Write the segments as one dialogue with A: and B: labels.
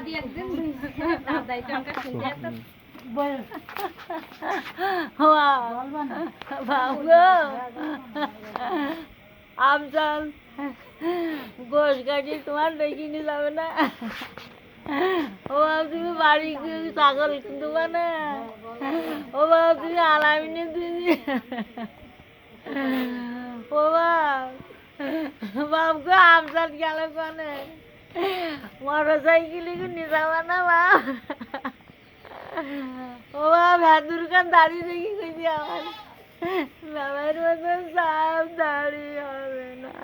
A: দাদি একদিন দাদাই টাকা শুনতে একটা
B: আমচাল গোশ কাটি তোমার দেখিনি যাবে না। ও বাবা তুমি বাড়ি ছাগল দেবা না। ও বাবা তুমি আলামিনে তুমি ও বাপ গো আমচাল গেল কনে মোটর সাইকেলে নিয়ে যাবা না বাপ। ও বাবা ভ্যাদুর খান দাঁড়িয়ে দেখি কইছি আমার বাবার মতন সাপ দাঁড়িয়ে হবে না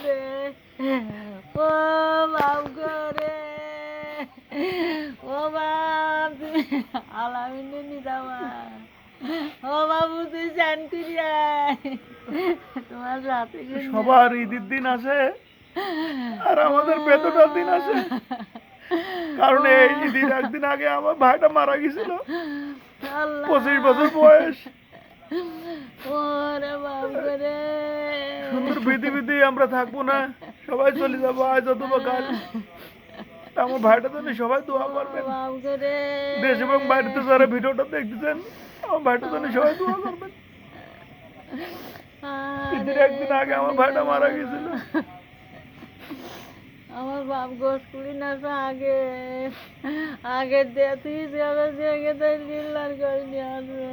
B: রে। ও বাপ গো রে ও বাপ তুমি আলামিনে নিয়ে যাবা। ও বাবু তুই চান করিয়া তোমার রাতে
C: সবার ঈদের দিন আসে আর আমাদের বেতনের দিন আসে, কারণ এই ঈদের একদিন আগে আমার ভাইটা মারা গেছিল, 25 বছর বয়স।
B: ওরে বাবা রে
C: সুন্দর বিধি বিধি আমরা থাকবো না, সবাই চলে যাবো আজ অথবা কাল। আমার ভাইটা জন্য সবাই দোয়া করবেন,
B: বাবা রে
C: দেশ এবং বাড়িতে যারা ভিডিওটা দেখতেছেন আমার ভাইটার জন্য সবাই দোয়া করবেন। ঈদের একদিন আগে আমার ভাইটা মারা গেছিল।
B: আমার বাপ গোস কুড়ি না আগে আগে দিয়ে তুই যাবে দেখে তাই লিল্লার করে নিয়ে আসবে।